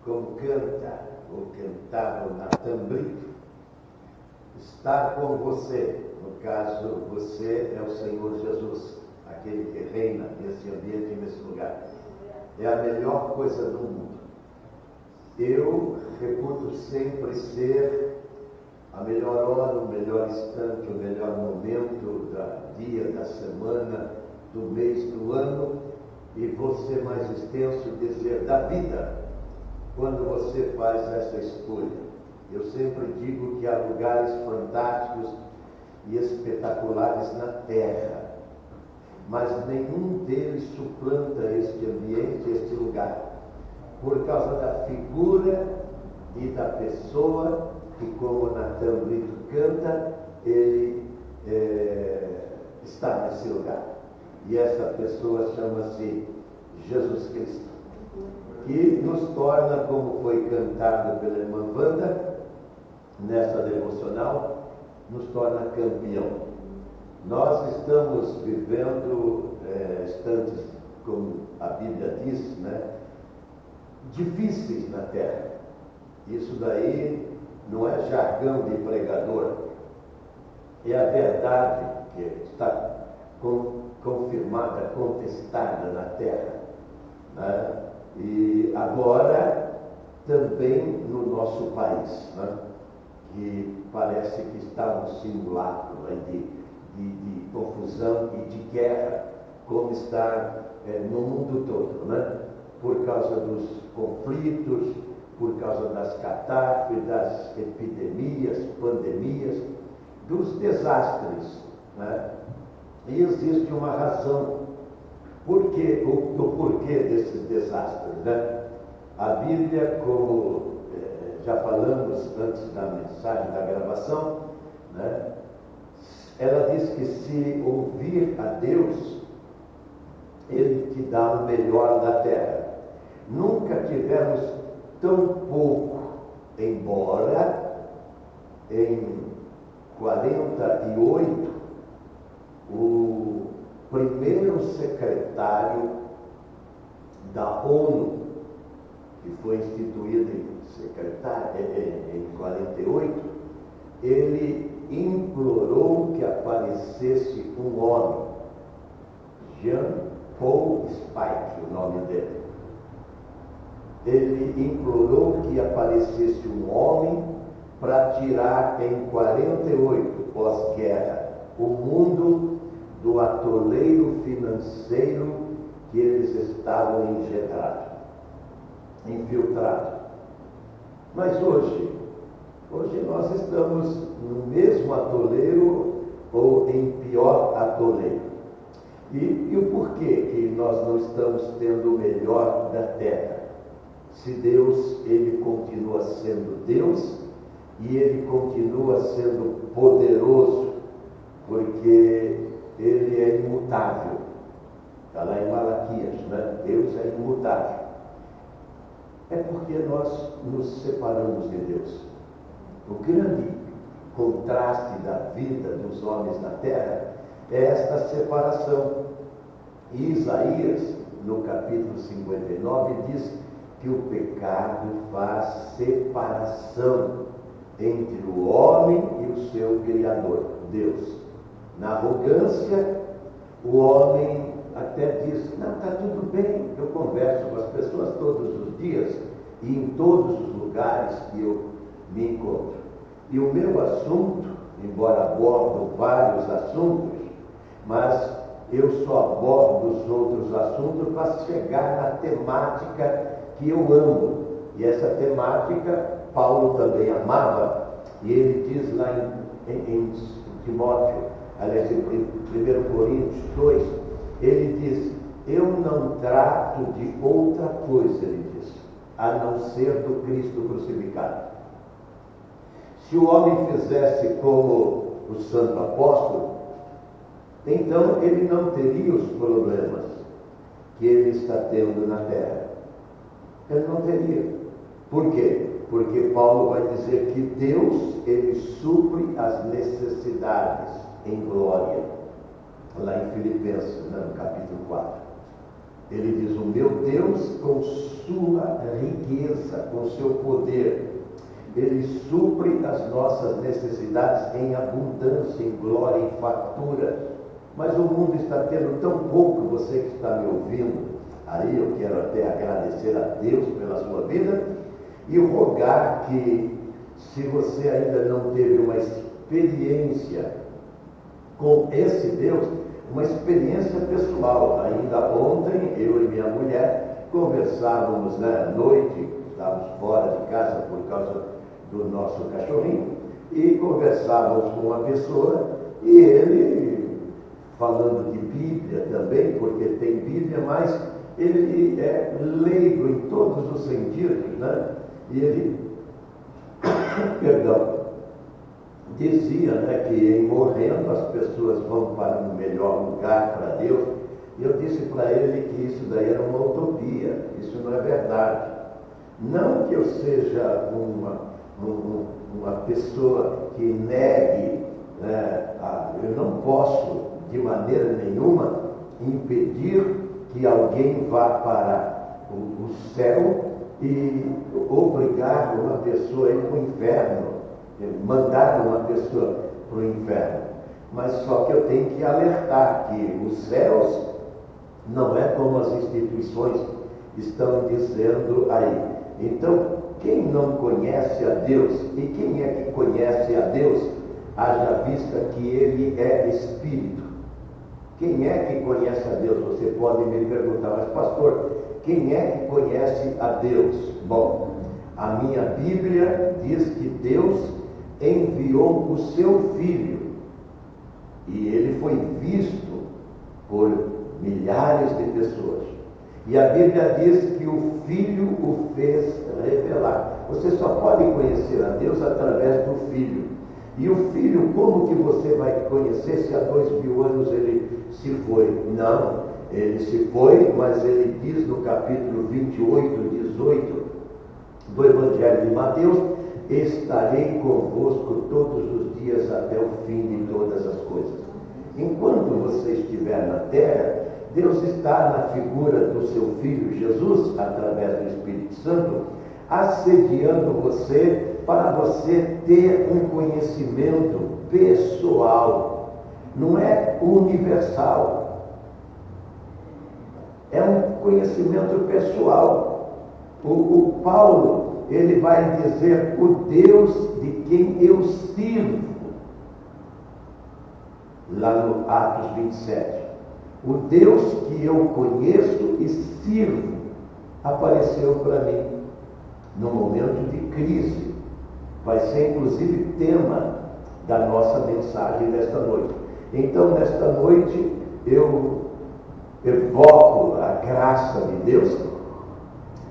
como canta ou cantava o Natan Brito, estar com você. No caso, você é o Senhor Jesus, aquele que reina nesse ambiente e nesse lugar. É a melhor coisa do mundo. Eu reputo sempre ser a melhor hora, o melhor instante, o melhor momento do dia, da semana, do mês, do ano, e vou ser mais extenso dizer da vida, quando você faz essa escolha. Eu sempre digo que há lugares fantásticos e espetaculares na Terra, mas nenhum deles suplanta este ambiente, este lugar, por causa da figura e da pessoa que, como Natan Brito canta, ele está nesse lugar. E essa pessoa chama-se Jesus Cristo, que nos torna, como foi cantado pela irmã Wanda, nessa devocional, nos torna campeão. Nós estamos vivendo instantes, como a Bíblia diz, né, difíceis na Terra. Isso daí não é jargão de pregador, é a verdade que está confirmada, contestada na Terra, né? E agora também no nosso país, né? Que parece que está um simulacro, né? de confusão e de guerra, como está no mundo todo, né? Por causa dos conflitos, por causa das catástrofes, das epidemias, pandemias, dos desastres, né? E existe uma razão do porquê desses desastres, né? A Bíblia, como já falamos antes da mensagem, da gravação, né? Ela diz que se ouvir a Deus, Ele te dá o melhor da terra. Nunca tivemos tão pouco, embora em 48 o primeiro secretário da ONU, que foi instituído em 48, ele implorou que aparecesse um homem, Jean Paul Spike, o nome dele. Ele implorou que aparecesse um homem para tirar em 48, pós-guerra, o mundo do atoleiro financeiro que eles estavam infiltrados. Mas hoje nós estamos no mesmo atoleiro ou em pior atoleiro. E o porquê que nós não estamos tendo o melhor da terra? Se Deus, Ele continua sendo Deus e Ele continua sendo poderoso, porque Ele é imutável. Está lá em Malaquias, né? Deus é imutável. É porque nós nos separamos de Deus. O grande contraste da vida dos homens na terra é esta separação. E Isaías, no capítulo 59, diz que o pecado faz separação entre o homem e o seu Criador, Deus. Na arrogância, o homem até diz: não, está tudo bem, eu converso com as pessoas todos os dias e em todos os lugares que eu me encontro. E o meu assunto, embora abordo vários assuntos, mas eu só abordo os outros assuntos para chegar na temática que eu amo. E essa temática Paulo também amava, e ele diz lá em Timóteo, aliás, em 1 Coríntios 2, ele diz: eu não trato de outra coisa, ele diz, a não ser do Cristo crucificado. Se o homem fizesse como o santo apóstolo, então ele não teria os problemas que ele está tendo na terra. Ele não teria. Por quê? Porque Paulo vai dizer que Deus, Ele supre as necessidades em glória, lá em Filipenses, no capítulo 4. Ele diz: o meu Deus, com sua riqueza, com seu poder, Ele supre as nossas necessidades em abundância, em glória, em fartura. Mas o mundo está tendo tão pouco, você que está me ouvindo, aí eu quero até agradecer a Deus pela sua vida e rogar que, se você ainda não teve uma experiência com esse Deus, uma experiência pessoal. Ainda ontem, eu e minha mulher conversávamos à noite, estávamos fora de casa por causa do nosso cachorrinho, e conversávamos com uma pessoa, e ele, falando de Bíblia também, porque tem Bíblia, mas ele é leigo em todos os sentidos, né? E ele, perdão, dizia, né, que em morrendo as pessoas vão para um melhor lugar para Deus. E eu disse para ele que isso daí era uma utopia, isso não é verdade. Não que eu seja uma pessoa que negue, né, eu não posso de maneira nenhuma impedir que alguém vá para o céu e obrigar uma pessoa a ir para o inferno, mandar uma pessoa para o inferno. Mas só que eu tenho que alertar que os céus não é como as instituições estão dizendo aí. Então, quem não conhece a Deus, e quem é que conhece a Deus, haja vista que Ele é Espírito. Quem é que conhece a Deus? Você pode me perguntar: mas pastor, quem é que conhece a Deus? Bom, a minha Bíblia diz que Deus enviou o seu Filho, e ele foi visto por milhares de pessoas. E a Bíblia diz que o Filho o fez revelar. Você só pode conhecer a Deus através do Filho. E o Filho, como que você vai conhecer se há 2000 anos ele se foi? Não, ele se foi, mas ele diz no capítulo 28, 18 do Evangelho de Mateus: estarei convosco todos os dias até o fim de todas as coisas. Enquanto você estiver na terra, Deus está na figura do seu Filho Jesus, através do Espírito Santo, assediando você para você ter um conhecimento pessoal. Não é universal, é um conhecimento pessoal. O Paulo, ele vai dizer: o Deus de quem eu sirvo, lá no Atos 27. O Deus que eu conheço e sirvo apareceu para mim no momento de crise. Vai ser inclusive tema da nossa mensagem nesta noite. Então, nesta noite, eu evoco a graça de Deus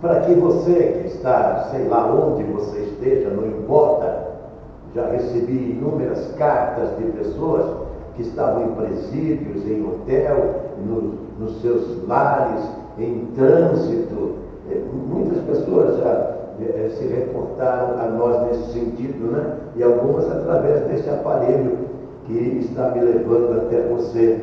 para que você que está, sei lá onde você esteja, não importa. Já recebi inúmeras cartas de pessoas que estavam em presídios, em hotel, nos seus lares, em trânsito. Muitas pessoas já se reportaram a nós nesse sentido, né? E algumas através desse aparelho que está me levando até você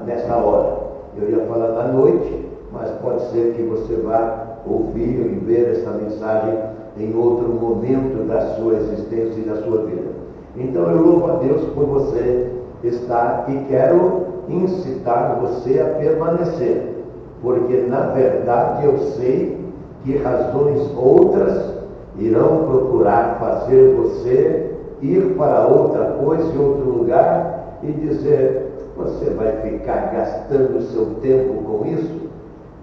nessa hora. Eu ia falar da noite, mas pode ser que você vá ouvir e ver essa mensagem em outro momento da sua existência e da sua vida. Então eu louvo a Deus por você estar e quero incitar você a permanecer, porque na verdade eu sei que razões outras irão procurar fazer você ir para outra coisa, em outro lugar, e dizer: você vai ficar gastando o seu tempo com isso?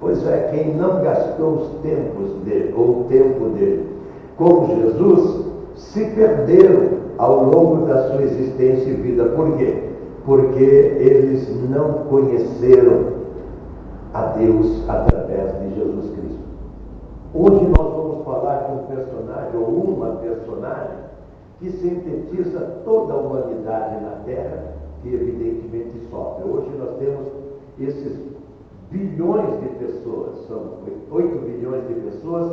Pois é, quem não gastou os tempos dele, ou o tempo dele, com Jesus, se perderam ao longo da sua existência e vida. Por quê? Porque eles não conheceram a Deus através de Jesus Cristo. Hoje nós vamos falar de um personagem, ou uma personagem, que sintetiza toda a humanidade na Terra, que evidentemente sofre. Hoje nós temos esses bilhões de pessoas, são 8 bilhões de pessoas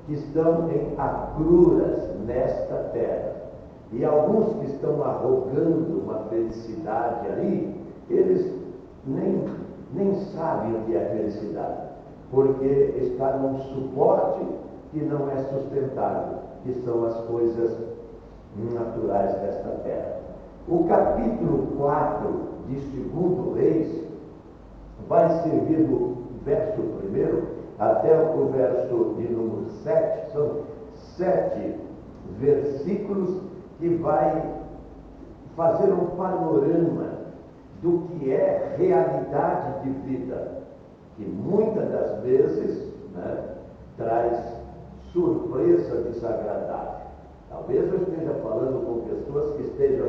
que estão em agruras nesta terra. E alguns que estão arrogando uma felicidade ali, eles nem sabem o que é felicidade, porque está num suporte que não é sustentável, que são as coisas naturais desta terra. O capítulo 4 de 2 Reis vai servir do verso 1 até o verso de número 7, são 7 versículos que vai fazer um panorama do que é realidade de vida, que muitas das vezes, né, traz surpresa desagradável. Talvez eu esteja falando com pessoas que estejam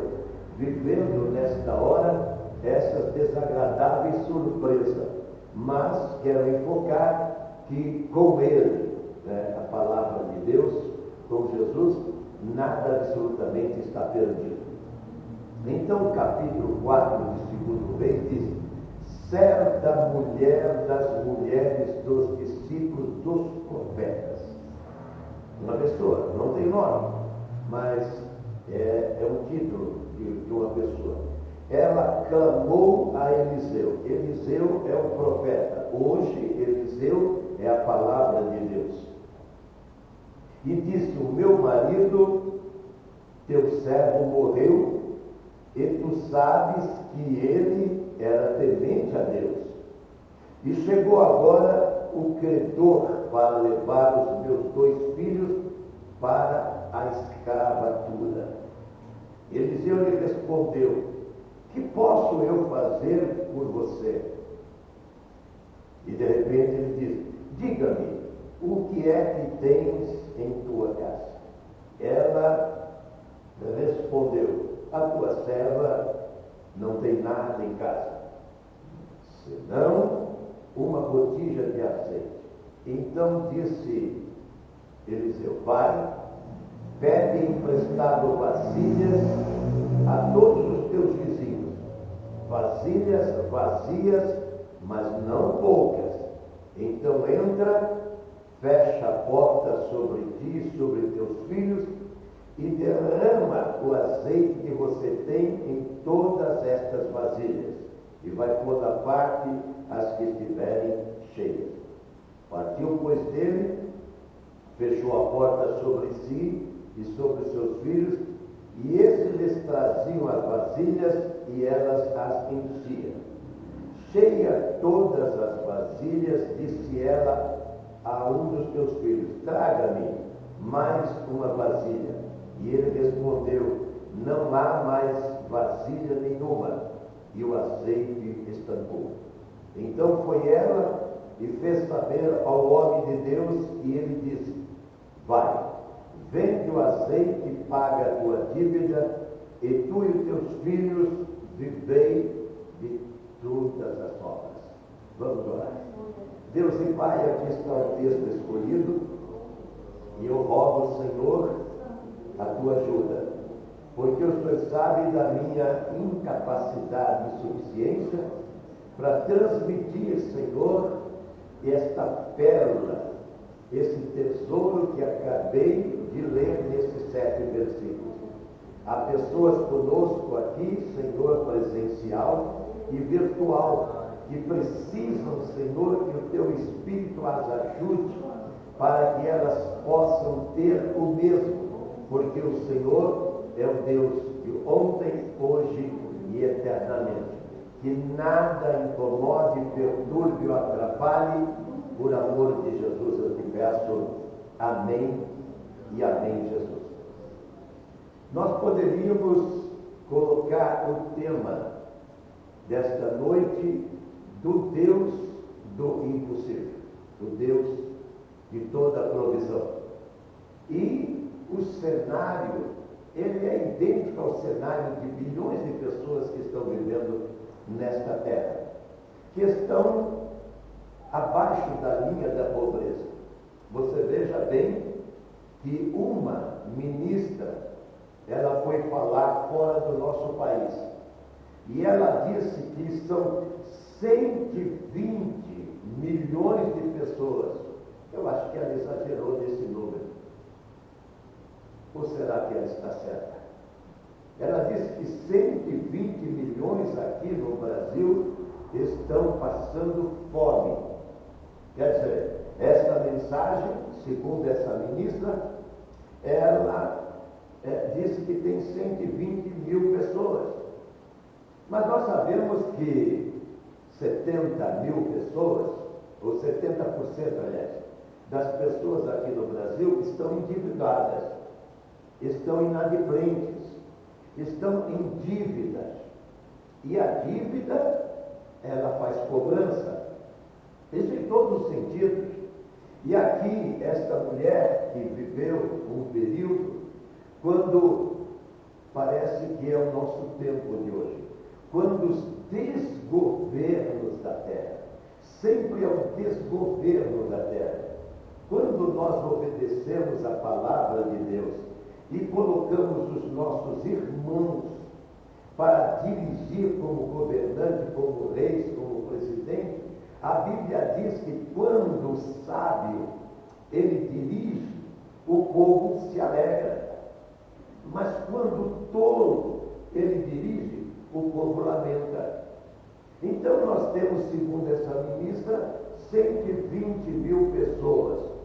vivendo nesta hora essas desagradáveis surpresas, mas quero enfocar que com Ele, né, a palavra de Deus, com Jesus, nada absolutamente está perdido. Então, o capítulo 4 de 2 Reis diz: certa mulher das mulheres dos discípulos dos profetas. Uma pessoa, não tem nome, mas é um título de uma pessoa. Ela clamou a Eliseu. Eliseu é o profeta. Hoje, Eliseu é a palavra de Deus. E disse: o meu marido, teu servo, morreu, e tu sabes que ele era temente a Deus. E chegou agora o credor para levar os meus 2 filhos para a escravatura. Eliseu lhe respondeu: que posso eu fazer por você? E de repente ele diz: diga-me, o que é que tens em tua casa? Ela respondeu: a tua serva não tem nada em casa, senão uma botija de azeite. Então disse Eliseu: vai, pede emprestado vasilhas a todos os teus vizinhos, vasilhas vazias, mas não poucas. Então entra, fecha a porta sobre ti e sobre teus filhos, e derrama o azeite que você tem em todas estas vasilhas, e vai pôr da parte as que estiverem cheias. Partiu, pois, dele, fechou a porta sobre si e sobre seus filhos, e esses lhes traziam as vasilhas, e elas as enchiam. Cheia todas as vasilhas, disse ela a um dos teus filhos: traga-me mais uma vasilha. E ele respondeu: não há mais vasilha nenhuma. E o azeite estancou. Então foi ela e fez saber ao homem de Deus, e ele disse: vai, vende o azeite e paga a tua dívida, e tu e os teus filhos vivei de todas as obras. Vamos orar. Deus e Pai, aqui está o texto escolhido, e eu rogo, Senhor, a tua ajuda, porque o Senhor sabe da minha incapacidade e insuficiência para transmitir, Senhor, esta pérola, esse tesouro que acabei de ler nesses 7 versículos. Há pessoas conosco aqui, Senhor, presencial e virtual, que precisam, Senhor, que o teu Espírito as ajude para que elas possam ter o mesmo, porque o Senhor é o Deus de ontem, hoje e eternamente. Que nada incomode, perturbe ou atrapalhe, por amor de Jesus eu te peço. Amém e amém, Jesus. Nós poderíamos colocar o tema desta noite do Deus do impossível, do Deus de toda a provisão. E o cenário, ele é idêntico ao cenário de bilhões de pessoas que estão vivendo nesta terra, que estão abaixo da linha da pobreza. Você veja bem que uma ministra, ela foi falar fora do nosso país, e ela disse que são 120 milhões de pessoas. Eu acho que ela exagerou nesse número. Ou será que ela está certa? Ela disse que 120 milhões aqui no Brasil estão passando fome. Quer dizer, esta mensagem, segundo essa ministra, ela disse que tem 120 mil pessoas. Mas nós sabemos que 70 mil pessoas, ou 70%, aliás, das pessoas aqui no Brasil estão endividadas, estão inadimplentes, estão em dívidas. E a dívida, ela faz cobrança. Isso em todos os sentidos. E aqui, esta mulher que viveu um período, quando parece que é o nosso tempo de hoje, quando os desgovernos da terra, sempre é um desgoverno da terra, quando nós obedecemos a palavra de Deus e colocamos os nossos irmãos para dirigir como governante, como reis, como presidente, a Bíblia diz que quando o sábio ele dirige, o povo se alegra. Mas quando o tolo ele dirige, o povo lamenta. Então nós temos, segundo essa ministra, 120 mil pessoas.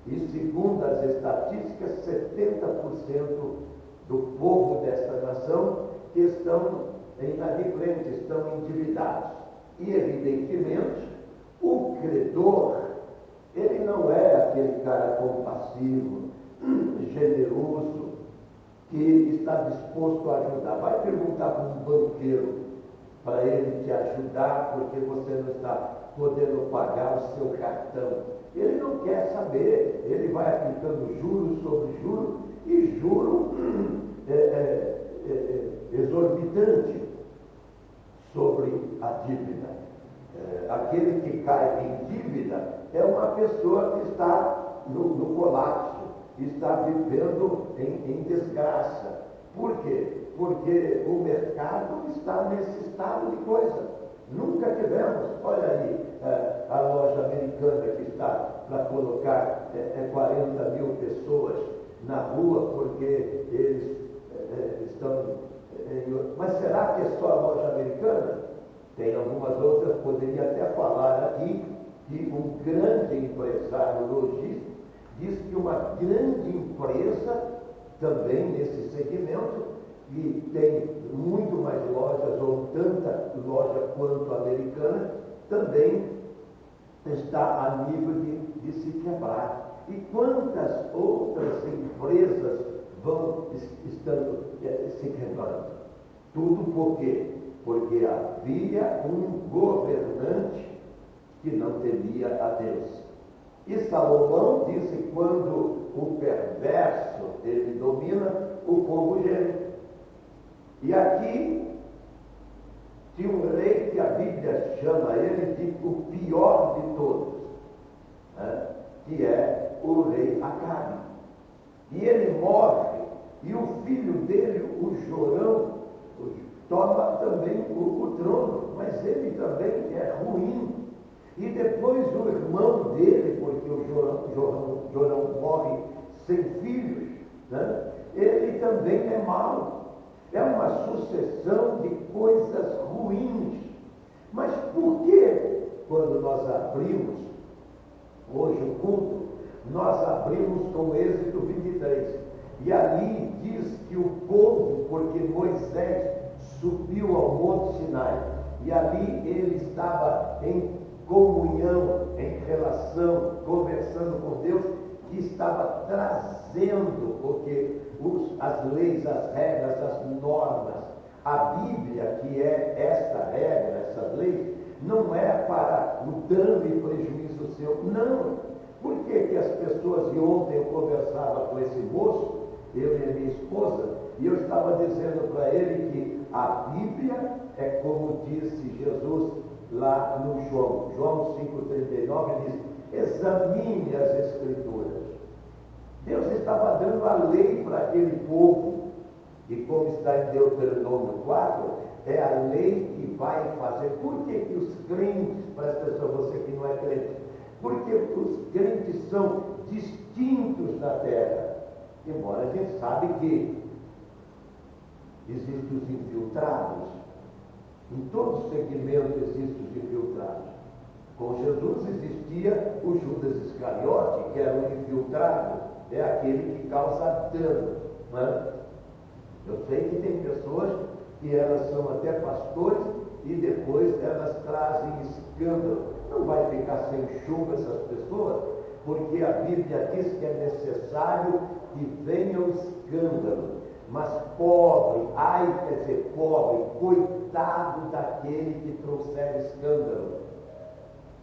E segundo as estatísticas, 70% do povo desta nação que estão inadimplentes, estão endividados. E evidentemente, o credor, ele não é aquele cara compassivo, generoso, que está disposto a ajudar. Vai perguntar para um banqueiro para ele te ajudar porque você não está podendo pagar o seu cartão. Ele não quer saber, ele vai aplicando juros sobre juros e juro exorbitante sobre a dívida. Aquele que cai em dívida é uma pessoa que está no colapso, está vivendo em desgraça. Por quê? Porque o mercado está nesse estado de coisa. Nunca tivemos, olha aí, a loja americana que está para colocar 40 mil pessoas na rua porque eles estão... Mas será que é só a loja americana? Tem algumas outras, poderia até falar aqui, que um grande empresário logístico diz que uma grande empresa, também nesse segmento, e tem muito mais lojas, ou tanta loja quanto a americana, também está a nível de se quebrar. E quantas outras empresas vão estando se quebrando? Tudo por quê? Porque havia um governante que não temia a Deus. E Salomão disse: quando o perverso ele domina, o povo geme. E aqui tinha um rei que a Bíblia chama ele de o pior de todos, né? Que é o rei Acabe. E ele morre, e o filho dele, o Jorão, toma também o trono, mas ele também é ruim. E depois o irmão dele, porque o Jorão morre sem filhos, né? Ele também é mau. É uma sucessão de coisas ruins. Mas por que, quando nós abrimos hoje o culto, nós abrimos com Êxodo 23? E ali diz que o povo, porque Moisés subiu ao Monte Sinai, e ali ele estava em comunhão, em relação, conversando com Deus, que estava trazendo, porque as leis, as regras, as normas, a Bíblia, que é esta regra, essas leis, não é para o dano e prejuízo seu, não. Por que as pessoas, e ontem eu conversava com esse moço, eu e a minha esposa, e eu estava dizendo para ele que a Bíblia é como disse Jesus lá no João 5,39, diz: examine as Escrituras. Deus estava dando a lei para aquele povo, e como está em Deuteronômio 4, é a lei que vai fazer. Por que os crentes, presta atenção, você que não é crente, porque os crentes são distintos da terra, embora a gente sabe que existem os infiltrados, Em todo segmento existem os infiltrados. Com Jesus existia o Judas Iscariote, que era o infiltrado, é aquele que causa dano. Não é? Eu sei que tem pessoas que elas são até pastores e depois elas trazem escândalo. Não vai ficar sem chuva essas pessoas, porque a Bíblia diz que é necessário que venha o escândalo. Mas pobre, quer dizer, pobre, coitado daquele que trouxer escândalo.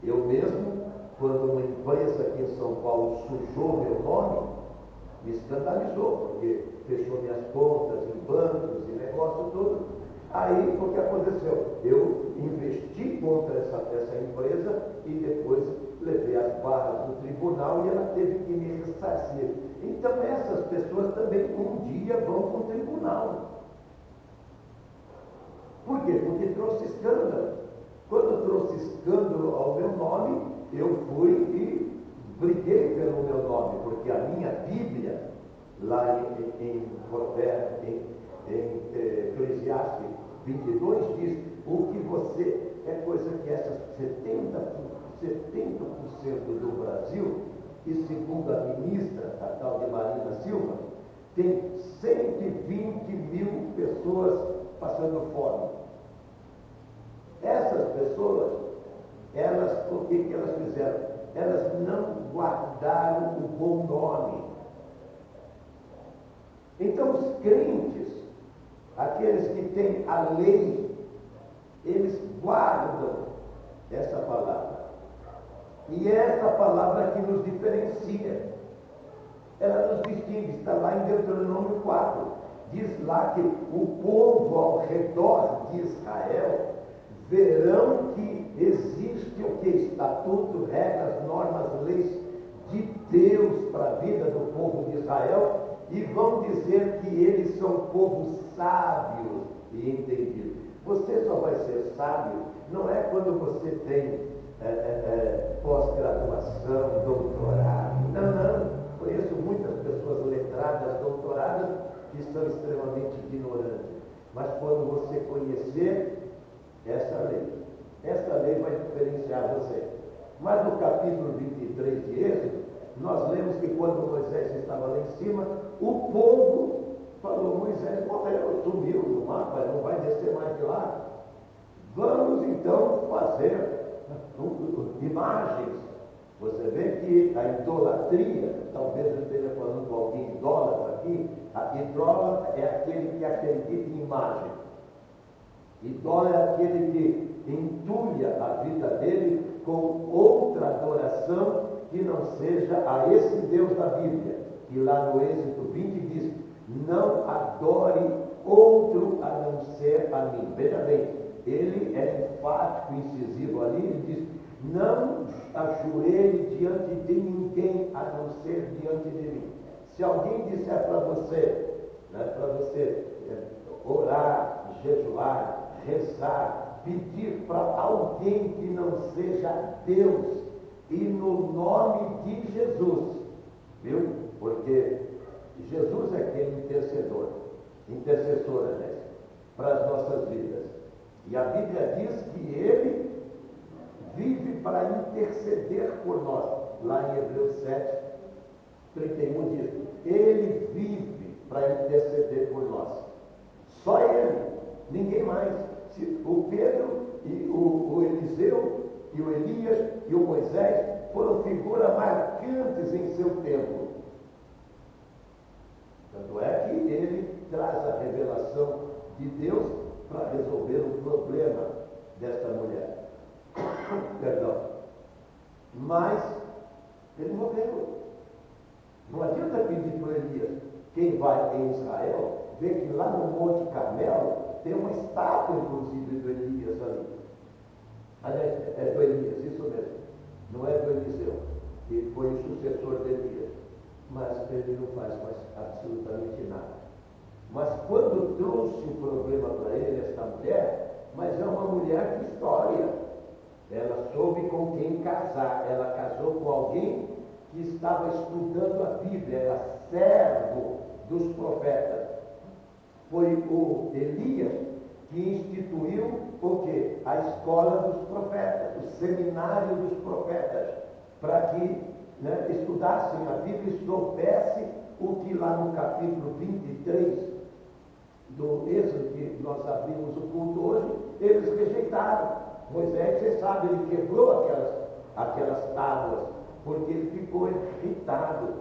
Eu mesmo, quando uma empresa aqui em São Paulo sujou meu nome, me escandalizou, porque fechou minhas contas em bancos e negócio todo. Aí, o que aconteceu? Eu investi contra essa empresa e depois levei as barras no tribunal e ela teve que me ressarcir. Então, essas pessoas também um dia vão para o tribunal. Por quê? Porque trouxe escândalo. Quando trouxe escândalo ao meu nome, eu fui e briguei pelo meu nome, porque a minha Bíblia, lá em Eclesiastes 22, diz: o que você, é coisa que essas 70% do Brasil, e segundo a ministra, a tal de Marina Silva, tem 120 mil pessoas passando fome. Essas pessoas, o que elas fizeram? Elas não guardaram o bom nome. Então, os crentes, aqueles que têm a lei, eles guardam essa palavra. E é essa palavra que nos diferencia. Ela nos distingue, está lá em Deuteronômio 4. Diz lá que o povo ao redor de Israel verão que existe o que? Estatuto, regras, normas, leis de Deus para a vida do povo de Israel, e vão dizer que eles são povo sábio e entendido. Você só vai ser sábio, não é quando você tem pós-graduação, doutorado. Não. Conheço muitas pessoas letradas, doutoradas, que são extremamente ignorantes. Mas quando você conhecer essa lei vai diferenciar você. Mas no capítulo 23 de Êxodo, nós lemos que quando Moisés estava lá em cima, o povo falou: Moisés morreu, sumiu do mapa, não vai descer mais de lá. Vamos então fazer imagens. Você vê que a idolatria, talvez eu esteja falando com alguém idólatra aqui, a idólatra é aquele que acredita em imagem. Idólatra é aquele que entulha a vida dele com outra adoração que não seja a esse Deus da Bíblia, que lá no Êxodo 20 diz: não adore outro a não ser a mim. Veja bem, ele é enfático, incisivo ali, ele diz: não ajoelhe diante de ninguém a não ser diante de mim. Se alguém disser para você, orar, jejuar, rezar, pedir para alguém que não seja Deus, e no nome de Jesus, viu? Porque Jesus é aquele intercessor, né, para as nossas vidas. E a Bíblia diz que ele vive para interceder por nós. Lá em Hebreus 7, 31 diz: ele vive para interceder por nós. Só ele, ninguém mais. O Pedro e o Eliseu e o Elias e o Moisés foram figuras marcantes em seu tempo. Tanto é que ele traz a revelação de Deus para resolver o problema desta mulher. Perdão. Mas ele morreu. Não adianta pedir para Elias. Quem vai em Israel vê que lá no Monte Carmelo tem uma estátua, inclusive, do Elias ali. Aliás, é do Elias, isso mesmo. Não é do Eliseu, que foi o sucessor de Elias. Mas ele não faz mais absolutamente nada. Mas quando trouxe o problema para ele, esta mulher, mas é uma mulher de história. Ela soube com quem casar. Ela casou com alguém que estava estudando a Bíblia, era servo dos profetas. Foi o Elias que instituiu o quê? A escola dos profetas, o seminário dos profetas, para que, né, estudassem a Bíblia e soubessem o que lá no capítulo 23 do Êxodo, que nós abrimos o culto hoje, eles rejeitaram. Moisés, você sabe, ele quebrou aquelas tábuas, porque ele ficou irritado.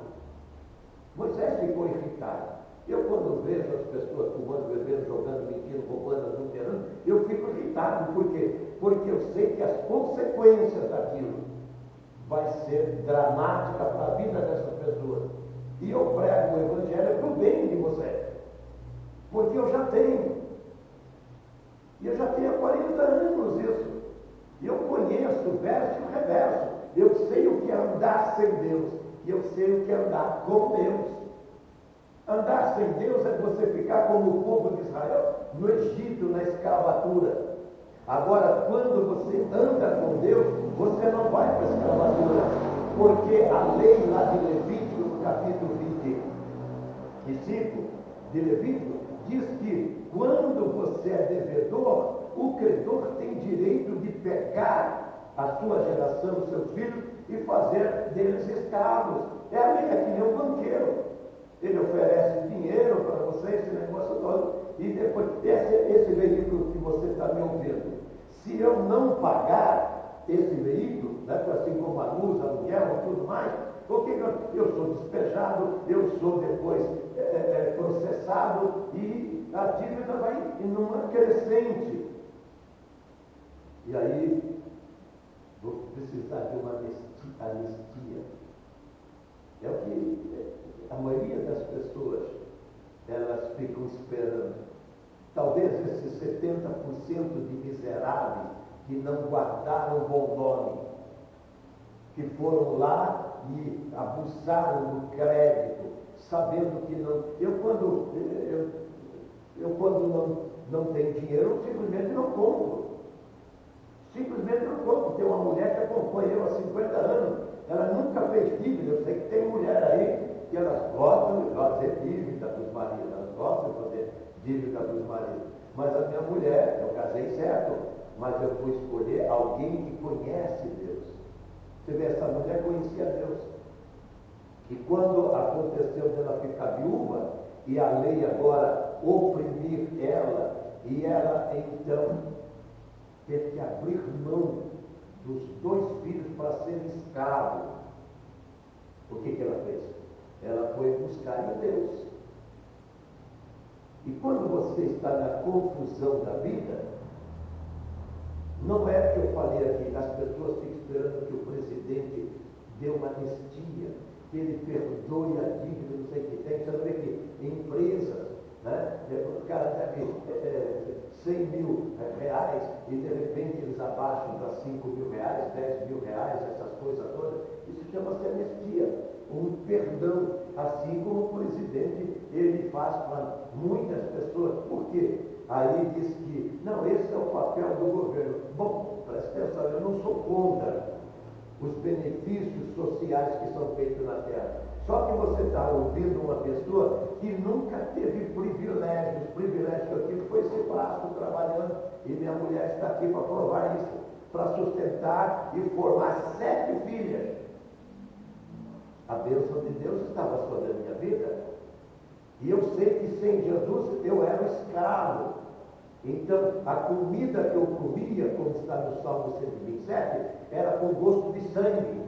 Moisés ficou irritado. Eu, quando vejo as pessoas fumando, bebendo, jogando, mentindo, roubando, adulterando, eu fico irritado. Por quê? Porque eu sei que as consequências daquilo vai ser dramática para a vida dessas pessoas. E eu prego o Evangelho para o bem de vocês. Porque eu já tenho. E eu já tenho há 40 anos isso. E eu conheço o verso e o reverso. Eu sei o que é andar sem Deus. E eu sei o que é andar com Deus. Andar sem Deus é você ficar como o povo de Israel no Egito, na escravatura. Agora, quando você anda com Deus, você não vai para a escravatura. Porque a lei lá de Levítico, no capítulo 25 de Levítico, diz que quando você é devedor, o credor tem direito de pegar a sua geração, os seus filhos, e fazer deles escravos. É a lei, é que nem um banqueiro. Ele oferece dinheiro para você, esse negócio todo, e depois, esse veículo que você está me ouvindo, se eu não pagar esse veículo, né, assim como a luz, aluguel e tudo mais, porque eu sou despejado, eu sou depois processado, e a dívida vai numa crescente. E aí, vou precisar de uma anistia. É o que a maioria das pessoas, elas ficam esperando. Talvez esses 70% de miseráveis que não guardaram o bom nome, que foram lá e abusaram do crédito, sabendo que não... Eu quando não tenho dinheiro, eu simplesmente não compro. Simplesmente não compro. Tem uma mulher que acompanha eu há 50 anos, ela nunca fez dívida. Eu sei que tem mulher aí que elas gostam de fazer dívida dos maridos, elas gostam de fazer dívida dos maridos. Mas a minha mulher, eu casei certo, mas eu vou escolher alguém que conhece Deus. Você vê, essa mulher conhecia Deus. E quando aconteceu dela ficar viúva, e a lei agora oprimir ela, e ela então teve que abrir mão dos 2 filhos para ser escravo. O que ela fez? Ela foi buscar em Deus. E quando você está na confusão da vida, não é que eu falei aqui, as pessoas ficam esperando que o presidente dê uma anistia, que ele perdoe a dívida, não sei o que tem. Você vê que empresas, né, o cara deve 100 mil reais e de repente eles abaixam para 5 mil reais, 10 mil reais, essas coisas todas. Isso chama-se anistia, um perdão, assim como o presidente ele faz para muitas pessoas. Por quê? Aí diz que, não, esse é o papel do governo. Bom, presta atenção, eu não sou contra os benefícios sociais que são feitos na terra. Só que você está ouvindo uma pessoa que nunca teve privilégios. O privilégio que eu tive foi esse braço trabalhando, e minha mulher está aqui para provar isso, para sustentar e formar 7 filhas. A bênção de Deus estava sobre a minha vida. E eu sei que sem Jesus eu era escravo. Então, a comida que eu comia, como está no Salmo 127, era com gosto de sangue.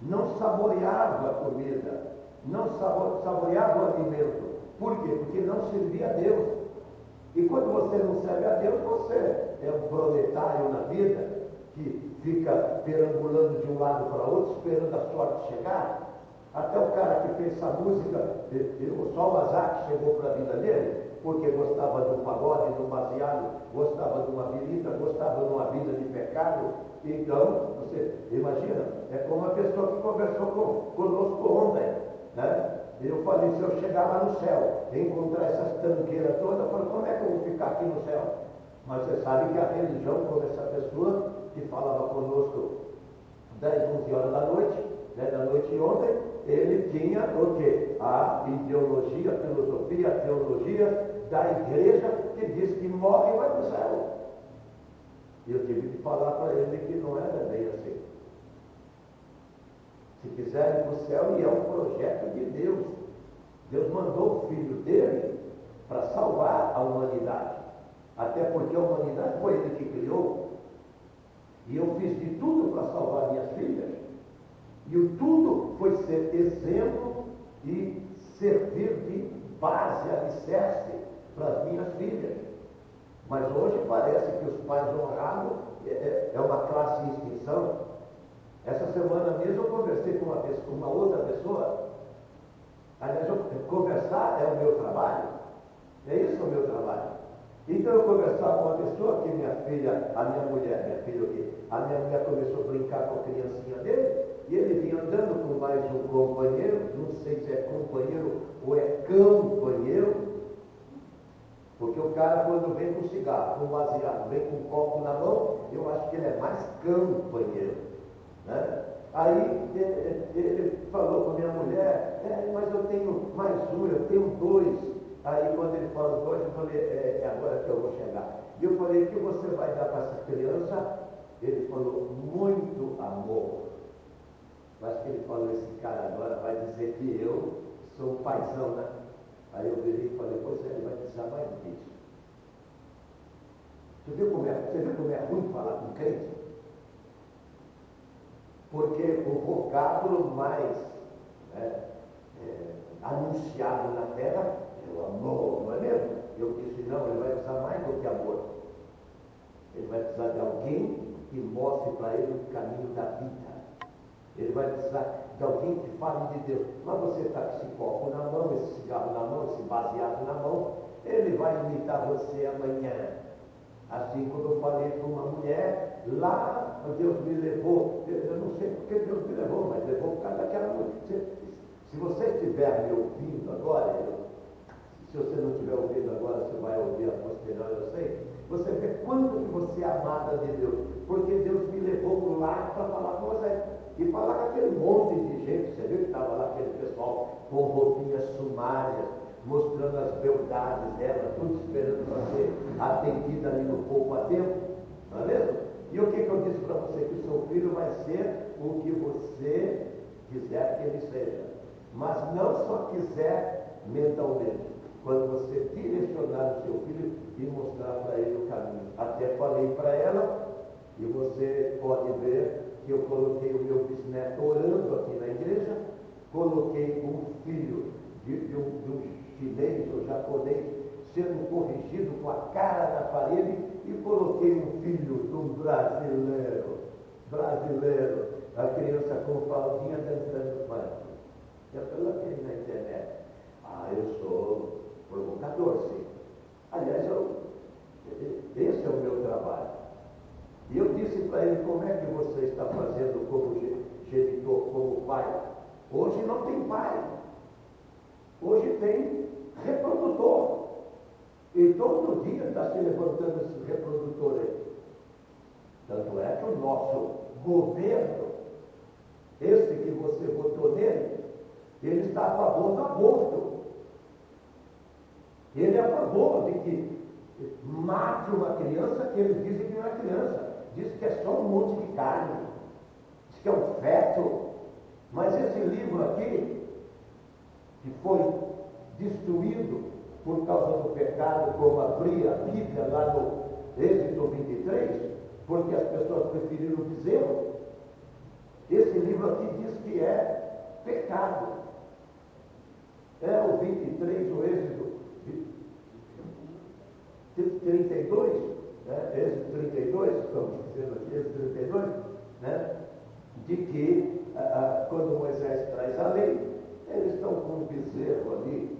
Não saboreava a comida, não saboreava o alimento. Por quê? Porque não servia a Deus. E quando você não serve a Deus, você é um proletário na vida, que fica perambulando de um lado para outro, esperando a sorte chegar. Até o cara que fez essa música, só o azar que chegou para a vida dele, porque gostava de um pagode, de um baseado, gostava de uma bebida, gostava de uma vida de pecado. Então, você imagina, é como a pessoa que conversou conosco ontem, né? Eu falei, se eu chegar lá no céu, encontrar essas tanqueiras todas, eu falei, como é que eu vou ficar aqui no céu? Mas você sabe que a religião, como essa pessoa que falava conosco 10, 11 horas da noite, né, da noite de ontem, ele tinha o quê? A ideologia, a filosofia, a teologia da igreja que diz que morre e vai para o céu. E eu tive que falar para ele que não era bem assim. Se quiser ir para o céu, e é um projeto de Deus. Deus mandou o Filho dele para salvar a humanidade. Até porque a humanidade foi ele que criou. E eu fiz de tudo para salvar minhas filhas. E o tudo foi ser exemplo e servir de base, alicerce para as minhas filhas. Mas hoje parece que os pais honrados é uma classe em extinção. Essa semana mesmo eu conversei com uma outra pessoa. Aliás, conversar é o meu trabalho. É isso o meu trabalho. Então eu conversava com uma pessoa que minha filha, a minha mulher começou a brincar com a criancinha dele, e ele vinha andando com mais um companheiro, não sei se é companheiro ou é companheiro, porque o cara quando vem com cigarro, com baseado, vem com um copo na mão, eu acho que ele é mais companheiro, né? Aí ele falou com a minha mulher, mas eu tenho mais um, eu tenho dois. Aí quando ele falou dois, eu falei, é agora que eu vou chegar. E eu falei, o que você vai dar para essa criança? Ele falou, muito amor. Mas que ele falou, esse cara agora vai dizer que eu sou um paizão, né? Aí eu virei e falei, pois é, ele vai precisar mais disso. Você viu como é ruim falar com crente? Porque o vocábulo mais anunciado na terra é o amor, não é mesmo? Eu disse, não, ele vai precisar mais do que amor. Ele vai precisar de alguém que mostre para ele o caminho da vida. Ele vai precisar de alguém que fale de Deus. Mas você está com esse copo na mão, esse cigarro na mão, esse baseado na mão, ele vai imitar você amanhã. Assim como eu falei para uma mulher, lá Deus me levou, eu não sei porque Deus me levou, mas levou por causa daquela mulher. Se você estiver me ouvindo agora, se você não estiver ouvindo agora, você vai ouvir a posterior, eu sei, você vê quanto que você é amada de Deus, porque Deus me levou lá para falar com você, e falar com aquele monte de gente, você viu que estava lá aquele pessoal com roupinhas sumárias, mostrando as beldades dela, tudo esperando para ser atendida ali no pouco a tempo, não é mesmo? E o que eu disse para você? Que o seu filho vai ser o que você quiser que ele seja, mas não só quiser mentalmente, quando você direcionar o seu filho e mostrar para ele o caminho. Até falei para ela, e você pode ver que eu coloquei o meu bisneto orando aqui na igreja, coloquei um filho de um chinês ou japonês sendo corrigido com a cara na parede, e coloquei um filho de um brasileiro, a criança com fraldinha dançando funk. Eu coloquei na internet. Eu sou provocador, sim. Aliás, esse é o meu trabalho. E eu disse para ele, como é que você está fazendo como genitor, como pai? Hoje não tem pai. Hoje tem reprodutor. E todo dia está se levantando esse reprodutor aí. Tanto é que o nosso governo, esse que você votou nele, ele está a favor do aborto. Ele é a favor de que mate uma criança que eles dizem que não é criança. Diz que é só um monte de carne. Diz que é um feto. Mas esse livro aqui, que foi destruído por causa do pecado, como abria a Bíblia lá no Êxodo 23, porque as pessoas preferiram o bezerro, esse livro aqui diz que é pecado. É o 23, o Êxodo 32, né? Êxodo 32, estamos dizendo aqui, Êxodo 32, né? De que quando Moisés traz a lei, eles estão com um bezerro ali.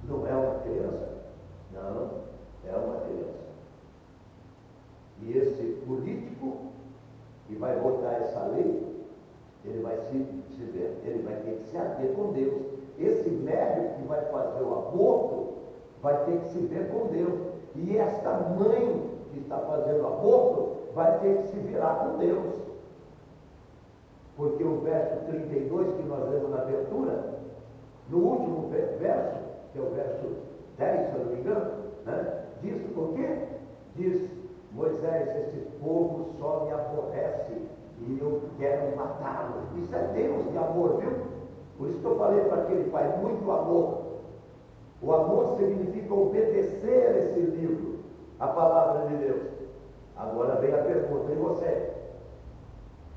Não é uma criança? Não, é uma criança. E esse político que vai votar essa lei, ele vai ele vai ter que se haver com Deus. Esse médico que vai fazer o aborto vai ter que se ver com Deus. E esta mãe que está fazendo o aborto vai ter que se virar com Deus. Porque o verso 32 que nós lemos na abertura No último verso, que é o verso 10, se eu não me engano, né? Diz o quê? Diz Moisés: esse povo só me aborrece e eu quero matá-lo. Isso é Deus de amor, viu? Por isso que eu falei para aquele pai, muito amor. O amor significa obedecer esse livro, a palavra de Deus. Agora vem a pergunta: e você?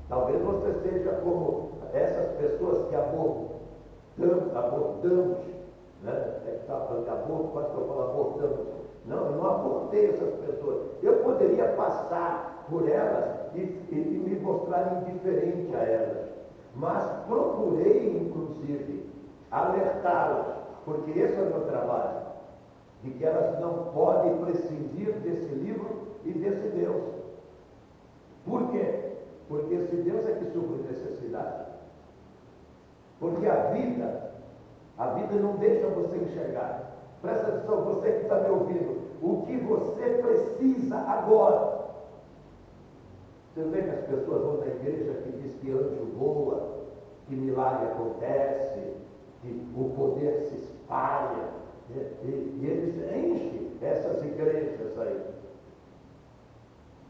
Talvez você seja como essas pessoas que abortamos, né? Está falando de aborto, quase que eu falo abortamos. Não, eu não abortei essas pessoas. Eu poderia passar por elas e me mostrar indiferente a elas. Mas procurei, inclusive, alertá-las, porque esse é o meu trabalho, de que elas não podem prescindir desse livro e desse Deus. Por quê? Porque esse Deus é que supre necessidade. Porque a vida não deixa você enxergar. Presta atenção, você que está me ouvindo, o que você precisa agora. Você vê que as pessoas vão na igreja que diz que anjo voa, que milagre acontece, que o poder se espalha, e eles enchem essas igrejas aí.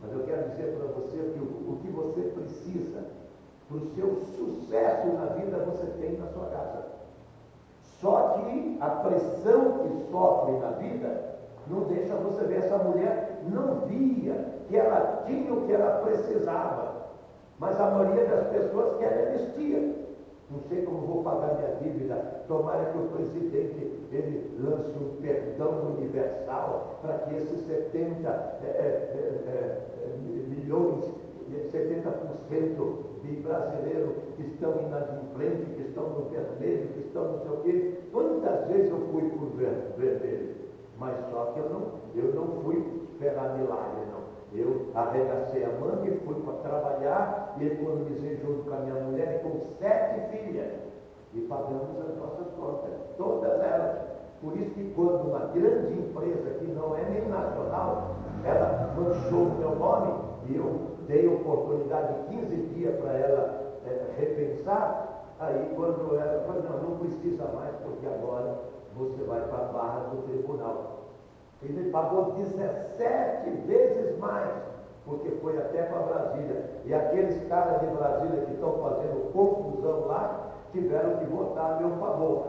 Mas eu quero dizer para você que o que você precisa para o seu sucesso na vida você tem na sua casa. Só que a pressão que sofre na vida não deixa você ver. Essa mulher não via que ela tinha o que ela precisava, mas a maioria das pessoas quer anistia. Não sei como vou pagar minha dívida. Tomara que o presidente ele lance um perdão universal para que esses 70 milhões, 70% de brasileiros que estão inadimplentes, que estão no vermelho, que estão não sei o quê. Quantas vezes eu fui para o vermelho? Mas só que eu não fui esperar milagre, não. Eu arregacei a manga e fui para trabalhar e economizei junto com a minha mulher e com 7 filhas. E pagamos as nossas contas, todas elas. Por isso que quando uma grande empresa, que não é nem nacional, ela manchou o meu nome e eu dei oportunidade de 15 dias para ela repensar, aí quando ela falou: não precisa mais, porque agora você vai para a barra do tribunal. Ele pagou 17 vezes mais, porque foi até para Brasília. E aqueles caras de Brasília que estão fazendo confusão lá, tiveram que votar a meu favor.